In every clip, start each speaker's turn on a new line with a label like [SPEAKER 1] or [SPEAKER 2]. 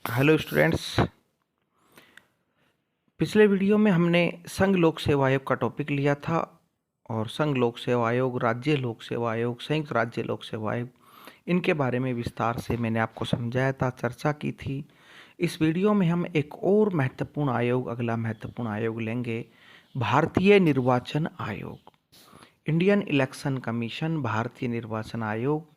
[SPEAKER 1] Hello students. पिछले video में हमने संघ लोक सेवा आयोग का टॉपिक लिया था और संघ लोक सेवा आयोग, राज्य लोक सेवा आयोग, संयुक्त राज्य लोक सेवा आयोग, इनके बारे में विस्तार से मैंने आपको समझाया था, चर्चा की थी। इस वीडियो में हम एक और महत्वपूर्ण आयोग, अगला महत्वपूर्ण आयोग लेंगे, भारतीय निर्वाचन आयोग। इंडियन इलेक्शन कमीशन, भारतीय निर्वाचन आयोग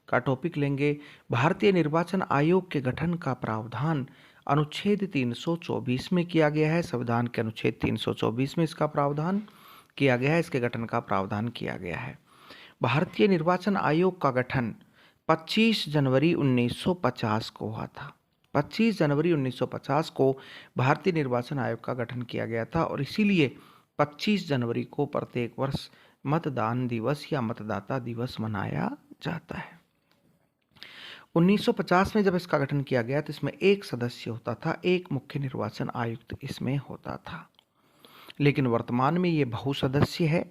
[SPEAKER 1] का टॉपिक लेंगे। भारतीय निर्वाचन आयोग के गठन का प्रावधान अनुच्छेद 324 में किया गया है। संविधान के अनुच्छेद 324 में इसका प्रावधान किया गया है, इसके गठन का प्रावधान किया गया है। भारतीय निर्वाचन आयोग का गठन 25 जनवरी 1950 को हुआ था। 25 जनवरी 1950 को भारतीय निर्वाचन आयोग का गठन किया गया था और इसीलिए 25 जनवरी को प्रत्येक वर्ष मतदान दिवस या मतदाता दिवस मनाया जाता है। 1950 में जब इसका गठन किया गया तो इसमें एक सदस्य होता था, एक मुख्य निर्वाचन आयुक्त इसमें होता था, लेकिन वर्तमान में ये बहुसदस्य है।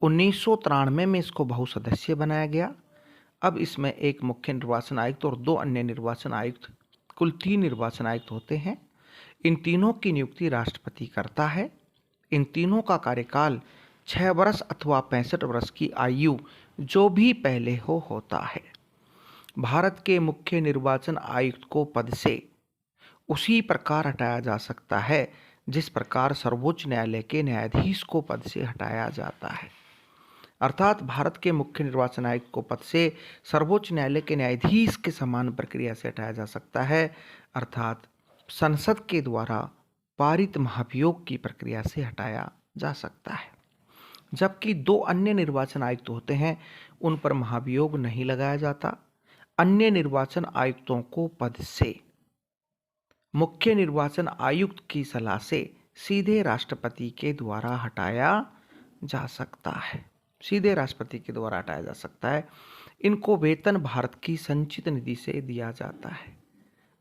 [SPEAKER 1] 1993 में इसको बहुसदस्य बनाया गया। अब इसमें एक मुख्य निर्वाचन आयुक्त और 2 अन्य निर्वाचन आयुक्त, कुल 3 निर्वाचन आयुक्त होते हैं। इन तीनों की नियुक्ति राष्ट्रपति करता है। इन तीनों का कार्यकाल 6 वर्ष अथवा 65 वर्ष की आयु जो भी पहले होता है। भारत के मुख्य निर्वाचन आयुक्त को पद से उसी प्रकार हटाया जा सकता है जिस प्रकार सर्वोच्च न्यायालय के न्यायाधीश को पद से हटाया जाता है। अर्थात भारत के मुख्य निर्वाचन आयुक्त को पद से सर्वोच्च न्यायालय के न्यायाधीश के समान प्रक्रिया से हटाया जा सकता है, अर्थात संसद के द्वारा पारित महाभियोग की प्रक्रिया से हटाया जा सकता है। जबकि 2 अन्य निर्वाचन आयुक्त होते हैं, उन पर महाभियोग नहीं लगाया जाता। अन्य निर्वाचन आयुक्तों को पद से मुख्य निर्वाचन आयुक्त की सलाह से सीधे राष्ट्रपति के द्वारा हटाया जा सकता है। सीधे राष्ट्रपति के द्वारा हटाया जा सकता है। इनको वेतन भारत की संचित निधि से दिया जाता है,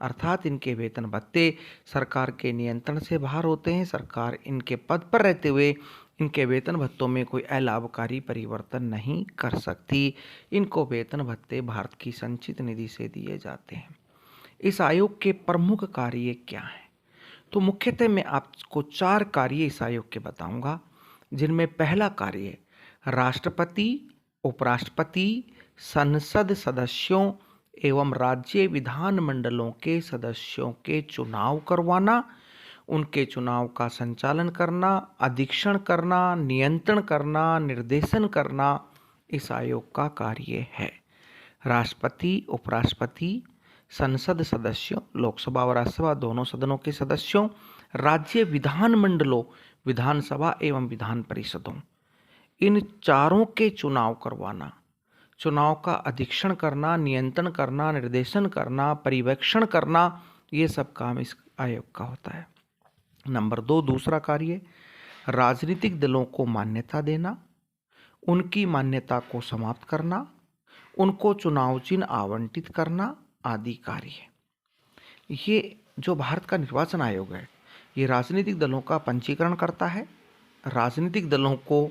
[SPEAKER 1] अर्थात इनके वेतन भत्ते सरकार के नियंत्रण से बाहर होते हैं। सरकार इनके पद पर रहते हुए इनके वेतन भत्तों में कोई अलाभकारी परिवर्तन नहीं कर सकती। इनको वेतन भत्ते भारत की संचित निधि से दिए जाते हैं। इस आयोग के प्रमुख कार्य क्या हैं? तो मुख्यतः मैं आपको 4 कार्य इस आयोग के बताऊंगा, जिनमें पहला कार्य राष्ट्रपति, उपराष्ट्रपति, संसद सदस्यों एवं राज्य विधानमंडलों के सदस्यों के चुनाव करवाना, उनके चुनाव का संचालन करना, अधीक्षण करना, नियंत्रण करना, निर्देशन करना इस आयोग का कार्य है। राष्ट्रपति, उपराष्ट्रपति, संसद सदस्यों, लोकसभा और राज्यसभा दोनों सदनों के सदस्यों, राज्य विधानमंडलों, विधानसभा एवं विधान परिषदों, इन चारों के चुनाव करवाना, चुनाव का अधीक्षण करना, नियंत्रण करना, निर्देशन करना, पर्यवेक्षण करना, ये सब काम इस आयोग का होता है। नंबर 2, दूसरा कार्य राजनीतिक दलों को मान्यता देना, उनकी मान्यता को समाप्त करना, उनको चुनाव चिन्ह आवंटित करना आदि कार्य। ये जो भारत का निर्वाचन आयोग है, ये राजनीतिक दलों का पंजीकरण करता है, राजनीतिक दलों को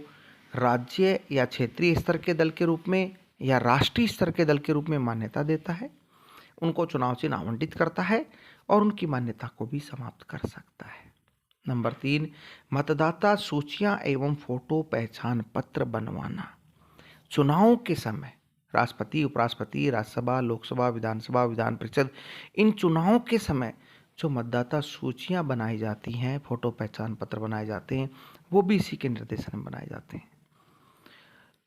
[SPEAKER 1] राज्य या क्षेत्रीय स्तर के दल के रूप में या राष्ट्रीय स्तर के दल के रूप में मान्यता देता है, उनको चुनाव चिन्ह आवंटित करता है और उनकी मान्यता को भी समाप्त कर सकता है। नंबर 3, मतदाता सूचियां एवं फोटो पहचान पत्र बनवाना। चुनाव के समय राष्ट्रपति, उपराष्ट्रपति, राज्यसभा, लोकसभा, विधानसभा, विधान परिषद, इन चुनावों के समय जो मतदाता सूचियां बनाई जाती हैं, फोटो पहचान पत्र बनाए जाते हैं, वो भी इसी के निर्देशन में बनाए जाते हैं।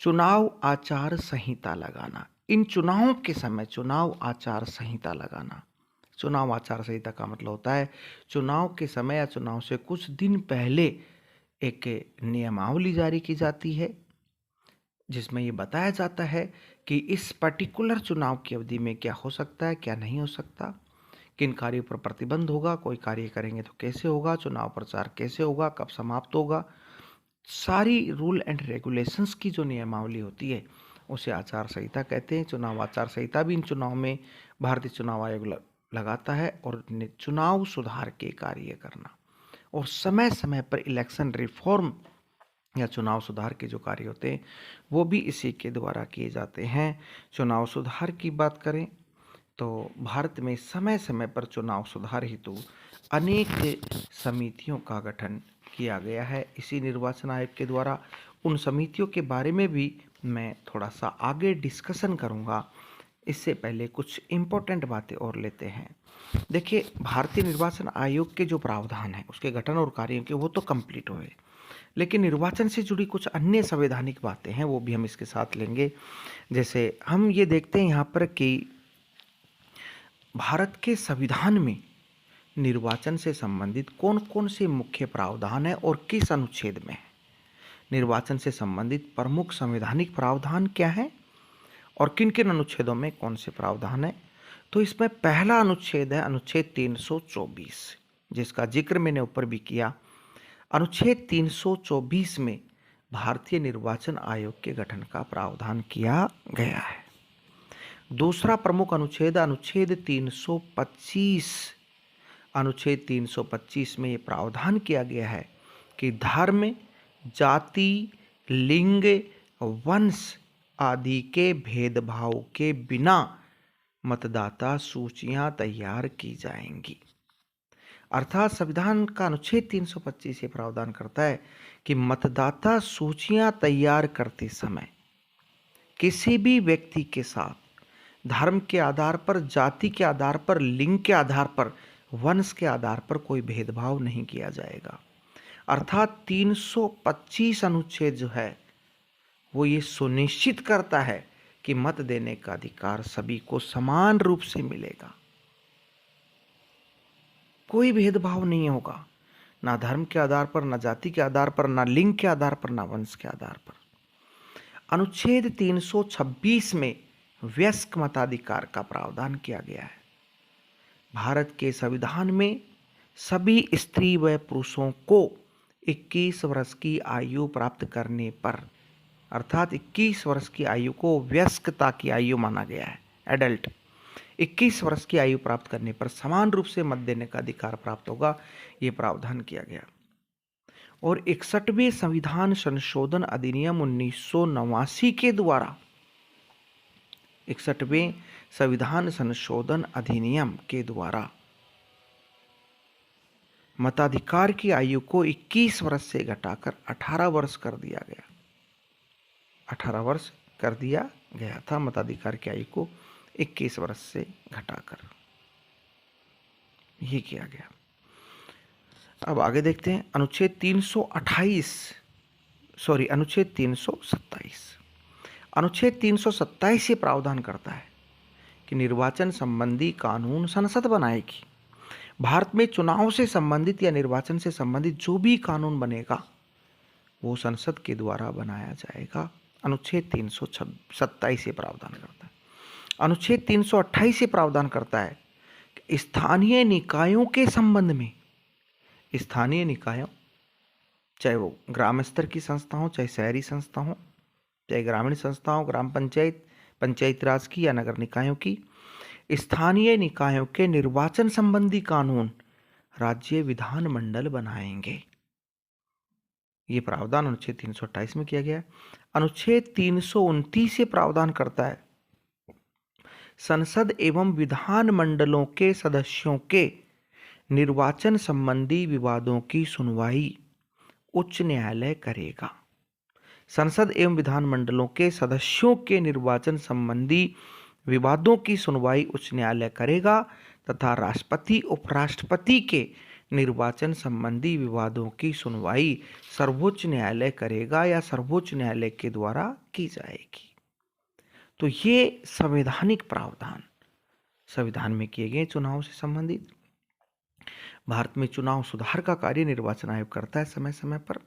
[SPEAKER 1] चुनाव आचार संहिता लगाना। इन चुनावों के समय चुनाव आचार संहिता लगाना। चुनाव आचार संहिता का मतलब होता है चुनाव के समय या चुनाव से कुछ दिन पहले एक नियमावली जारी की जाती है, जिसमें ये बताया जाता है कि इस पर्टिकुलर चुनाव की अवधि में क्या हो सकता है, क्या नहीं हो सकता, किन कार्यों पर प्रतिबंध होगा, कोई कार्य करेंगे तो कैसे होगा, चुनाव प्रचार कैसे होगा, कब समाप्त होगा। सारी रूल एंड रेगुलेशंस की जो नियमावली होती है उसे आचार संहिता कहते हैं। चुनाव आचार संहिता भी इन चुनाव में भारतीय चुनाव आयोग लगाता है और चुनाव सुधार के कार्य करना और समय समय पर इलेक्शन रिफॉर्म या चुनाव सुधार के जो कार्य होते हैं वो भी इसी के द्वारा किए जाते हैं। चुनाव सुधार की बात करें तो भारत में समय समय पर चुनाव सुधार हेतु अनेक समितियों का गठन किया गया है इसी निर्वाचन आयोग के द्वारा। उन समितियों के बारे में भी मैं थोड़ा सा आगे डिस्कशन करूंगा। इससे पहले कुछ इम्पोर्टेंट बातें और लेते हैं। देखिए, भारतीय निर्वाचन आयोग के जो प्रावधान है उसके गठन और कार्यों के वो तो कंप्लीट हुए, लेकिन निर्वाचन से जुड़ी कुछ अन्य संवैधानिक बातें हैं वो भी हम इसके साथ लेंगे। जैसे हम ये देखते हैं यहाँ पर कि भारत के संविधान में निर्वाचन से संबंधित कौन कौन से मुख्य प्रावधान है और किस अनुच्छेद में है। निर्वाचन से संबंधित प्रमुख संवैधानिक प्रावधान क्या है और किन किन अनुच्छेदों में कौन से प्रावधान है। तो इसमें पहला अनुच्छेद है अनुच्छेद 324, जिसका जिक्र मैंने ऊपर भी किया। अनुच्छेद 324 में भारतीय निर्वाचन आयोग के गठन का प्रावधान किया गया है। दूसरा प्रमुख अनुच्छेद अनुच्छेद 325। अनुच्छेद 325 में ये प्रावधान किया गया है कि धर्म, जाति, लिंग, वंश आदि के भेदभाव के बिना मतदाता सूचियां तैयार की जाएंगी। अर्थात संविधान का अनुच्छेद 325 ये प्रावधान करता है कि मतदाता सूचियां तैयार करते समय किसी भी व्यक्ति के साथ धर्म के आधार पर, जाति के आधार पर, लिंग के आधार पर, वंश के आधार पर कोई भेदभाव नहीं किया जाएगा। अर्थात 325 अनुच्छेद जो है वो ये सुनिश्चित करता है कि मत देने का अधिकार सभी को समान रूप से मिलेगा, कोई भेदभाव नहीं होगा, ना धर्म के आधार पर, ना जाति के आधार पर, ना लिंग के आधार पर, ना वंश के आधार पर। अनुच्छेद 326 में वयस्क मताधिकार का प्रावधान किया गया है। भारत के संविधान में सभी स्त्री व पुरुषों को 21 वर्ष की आयु प्राप्त करने पर, अर्थात 21 वर्ष की आयु को वयस्कता की आयु माना गया है, एडल्ट। 21 वर्ष की आयु प्राप्त करने पर समान रूप से मत देने का अधिकार प्राप्त होगा, ये प्रावधान किया गया। और 61वें संविधान संशोधन अधिनियम 1989 के द्वारा 61वें संविधान संशोधन अधिनियम के द्वारा मताधिकार की आयु को 21 वर्ष से घटाकर 18 वर्ष कर दिया गया। 18 वर्ष कर दिया गया था मताधिकार की आयु को 21 वर्ष से घटाकर, ये किया गया। अब आगे देखते हैं अनुच्छेद 327। अनुच्छेद 327 ये प्रावधान करता है कि निर्वाचन संबंधी कानून संसद बनाएगी। भारत में चुनाव से संबंधित या निर्वाचन से संबंधित जो भी कानून बनेगा वो संसद के द्वारा बनाया जाएगा। अनुच्छेद 327 ये प्रावधान करता है। अनुच्छेद 328 ये प्रावधान करता है कि स्थानीय निकायों के संबंध में, स्थानीय निकायों चाहे वो ग्राम स्तर की संस्था हो, चाहे शहरी संस्था हो, चाहे ग्रामीण संस्था हो, ग्राम पंचायत, पंचायत राज की या नगर निकायों की, स्थानीय निकायों के निर्वाचन संबंधी कानून राज्य विधानमंडल बनाएंगे। ये प्रावधान अनुच्छेद 328 में किया गया है। अनुच्छेद 329 ये प्रावधान करता है संसद एवं विधान मंडलों के सदस्यों के निर्वाचन संबंधी विवादों की सुनवाई उच्च न्यायालय करेगा। संसद एवं विधान मंडलों के सदस्यों के निर्वाचन संबंधी विवादों की सुनवाई उच्च न्यायालय करेगा तथा राष्ट्रपति, उपराष्ट्रपति के निर्वाचन संबंधी विवादों की सुनवाई सर्वोच्च न्यायालय करेगा या सर्वोच्च न्यायालय के द्वारा की जाएगी। तो ये संवैधानिक प्रावधान संविधान में किए गए चुनाव से संबंधित। भारत में चुनाव सुधार का कार्य निर्वाचन आयोग करता है समय समय पर,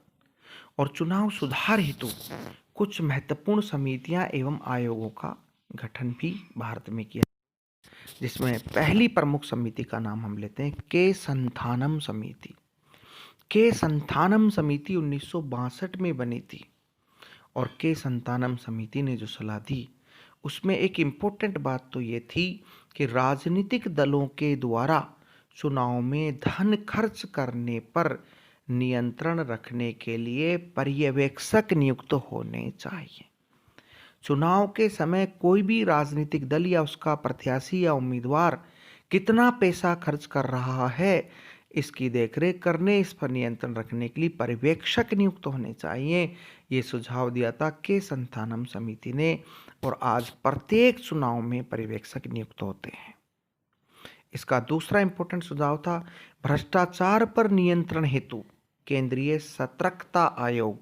[SPEAKER 1] और चुनाव सुधार हेतु कुछ महत्वपूर्ण समितियां एवं आयोगों का गठन भी भारत में किया, जिसमें पहली प्रमुख समिति का नाम हम लेते हैं के संथानम समिति। के संथानम समिति 1962 में बनी थी, और के संथानम समिति ने जो सलाह दी उसमें एक इम्पोर्टेंट बात तो ये थी कि राजनीतिक दलों के द्वारा चुनाव में धन खर्च करने पर नियंत्रण रखने के लिए पर्यवेक्षक नियुक्त होने चाहिए। चुनाव के समय कोई भी राजनीतिक दल या उसका प्रत्याशी या उम्मीदवार कितना पैसा खर्च कर रहा है, इसकी देखरेख करने, इस पर नियंत्रण रखने के लिए पर्यवेक्षक नियुक्त होने चाहिए। ये सुझाव दिया था के संथानम समिति ने, और आज प्रत्येक चुनाव में पर्यवेक्षक नियुक्त होते हैं। इसका दूसरा इंपॉर्टेंट सुझाव था भ्रष्टाचार पर नियंत्रण हेतु केंद्रीय सतर्कता आयोग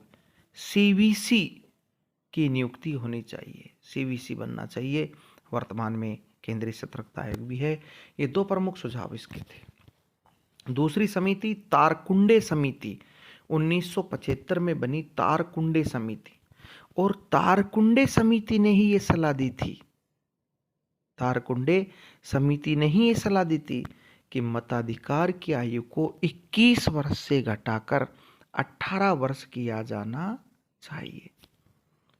[SPEAKER 1] सीवीसी की नियुक्ति होनी चाहिए। सीवीसी बनना चाहिए। वर्तमान में केंद्रीय सतर्कता आयोग भी है। ये दो प्रमुख सुझाव इसके थे। दूसरी समिति तारकुंडे समिति 1975 में बनी तारकुंडे समिति, और तारकुंडे समिति ने ही ये सलाह दी थी, तारकुंडे समिति ने ही ये सलाह दी थी कि मताधिकार की आयु को 21 वर्ष से घटाकर 18 वर्ष किया जाना चाहिए।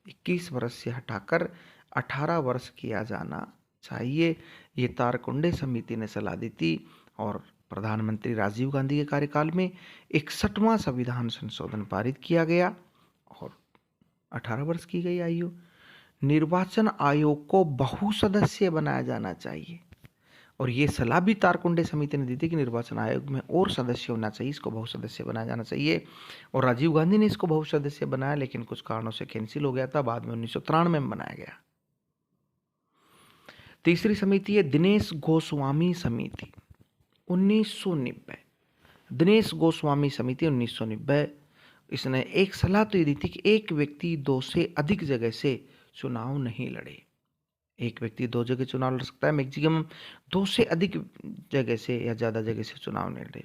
[SPEAKER 1] 21 वर्ष से हटाकर 18 वर्ष किया जाना चाहिए। ये तारकुंडे समिति ने सलाह दी थी, और प्रधानमंत्री राजीव गांधी के कार्यकाल में 61वां संविधान संशोधन पारित किया गया और 18 वर्ष की गई आयु। निर्वाचन आयोग को बहुसदस्यीय बनाया जाना चाहिए, और ये सलाह भी तारकुंडे समिति ने दी थी कि निर्वाचन आयोग में और सदस्य होना चाहिए, इसको बहुसदस्यीय बनाया जाना चाहिए। और राजीव गांधी ने इसको बहुसदस्यीय बनाया, लेकिन कुछ कारणों से कैंसिल हो गया था। बाद में 1993 में बनाया गया। तीसरी समिति है दिनेश गोस्वामी समिति 1990। दिनेश गोस्वामी समिति 1990, इसने एक सलाह तो ये दी थी कि एक व्यक्ति 2 से अधिक जगह से चुनाव नहीं लड़े। एक व्यक्ति 2 जगह चुनाव लड़ सकता है, मैक्सिमम 2 से अधिक जगह से या ज़्यादा जगह से चुनाव नहीं लड़े।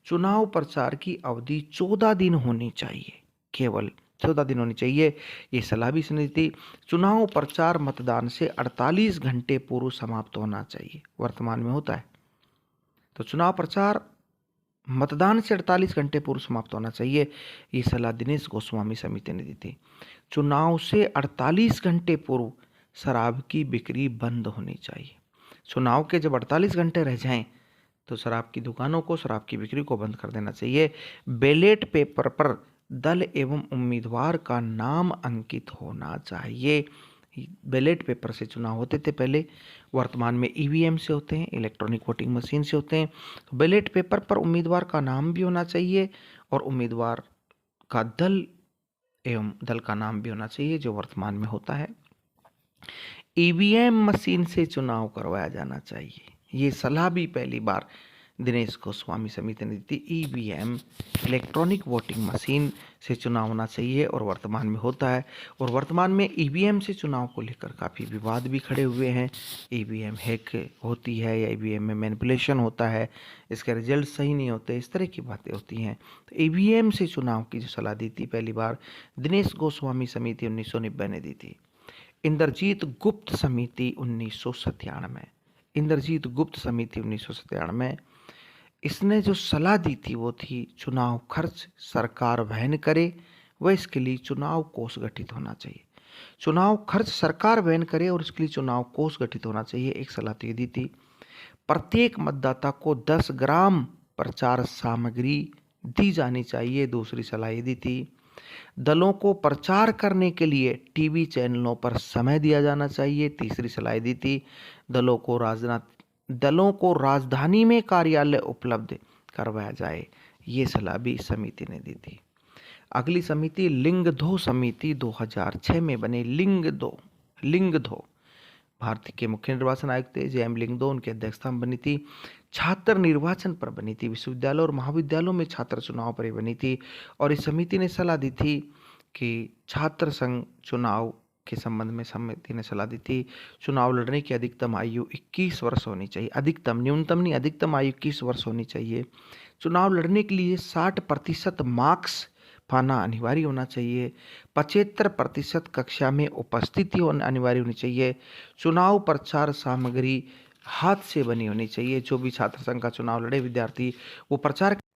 [SPEAKER 1] चुनाव प्रचार की अवधि 14 दिन होनी चाहिए, केवल 14 दिन होनी चाहिए। ये सलाह भी इसने दी थी। चुनाव प्रचार मतदान से 48 घंटे पूर्व समाप्त होना चाहिए। वर्तमान में होता है, तो चुनाव प्रचार मतदान से 48 घंटे पूर्व समाप्त होना चाहिए। ये सलाह दिनेश गोस्वामी समिति ने दी थी। चुनाव से 48 घंटे पूर्व शराब की बिक्री बंद होनी चाहिए। चुनाव के जब 48 घंटे रह जाएं तो शराब की दुकानों को, शराब की बिक्री को बंद कर देना चाहिए। बैलेट पेपर पर दल एवं उम्मीदवार का नाम अंकित होना चाहिए। बैलेट पेपर से चुनाव होते थे पहले, वर्तमान में ईवीएम से होते हैं, इलेक्ट्रॉनिक वोटिंग मशीन से होते हैं। तो बैलेट पेपर पर उम्मीदवार का नाम भी होना चाहिए, और उम्मीदवार का दल एवं दल का नाम भी होना चाहिए, जो वर्तमान में होता है। ईवीएम मशीन से चुनाव करवाया जाना चाहिए। ये सलाह भी पहली बार दिनेश गोस्वामी समिति ने दी थी। ईवीएम इलेक्ट्रॉनिक वोटिंग मशीन से चुनाव होना चाहिए, और वर्तमान में होता है। और वर्तमान में ईवीएम से चुनाव को लेकर काफ़ी विवाद भी खड़े हुए हैं। ईवीएम हैक होती है या ईवीएम में मैनिपुलेशन होता है, इसके रिजल्ट सही नहीं होते, इस तरह की बातें होती हैं। तो ईवीएम से चुनाव की जो सलाह दी थी पहली बार दिनेश गोस्वामी समिति 1990 ने दी थी। इंद्रजीत गुप्त समिति 1997, इंद्रजीत गुप्त समिति 1997, इसने जो सलाह दी थी वो थी चुनाव खर्च सरकार वहन करे, व इसके लिए चुनाव कोष गठित होना चाहिए। चुनाव खर्च सरकार वहन करे और इसके लिए चुनाव कोष गठित होना चाहिए। एक सलाह तो ये दी थी। प्रत्येक मतदाता को 10 ग्राम प्रचार सामग्री दी जानी चाहिए। दूसरी सलाह ये दी थी दलों को प्रचार करने के लिए टीवी चैनलों पर समय दिया जाना चाहिए। तीसरी सलाह दी थी दलों को राजधानी में कार्यालय उपलब्ध करवाया जाए। ये सलाह भी समिति ने दी थी। अगली समिति लिंगधो समिति 2006 में बने। लिंगधो भारत के मुख्य निर्वाचन आयुक्त थे JM लिंगदो, उनकी अध्यक्षता में बनी थी। छात्र निर्वाचन पर बनी थी। विश्वविद्यालयों और महाविद्यालयों में छात्र चुनाव पर बनी थी, और इस समिति ने सलाह दी थी कि छात्र संघ चुनाव के संबंध में समिति ने सलाह दी थी चुनाव लड़ने की अधिकतम आयु 21 वर्ष होनी चाहिए। अधिकतम, न्यूनतम नहीं, अधिकतम आयु 21 वर्ष होनी चाहिए। चुनाव लड़ने के लिए 60% मार्क्स पाना अनिवार्य होना चाहिए। 75% कक्षा में उपस्थिति अनिवार्य होनी चाहिए। चुनाव प्रचार सामग्री हाथ से बनी होनी चाहिए। जो भी छात्र संघ का चुनाव लड़े विद्यार्थी, वो प्रचार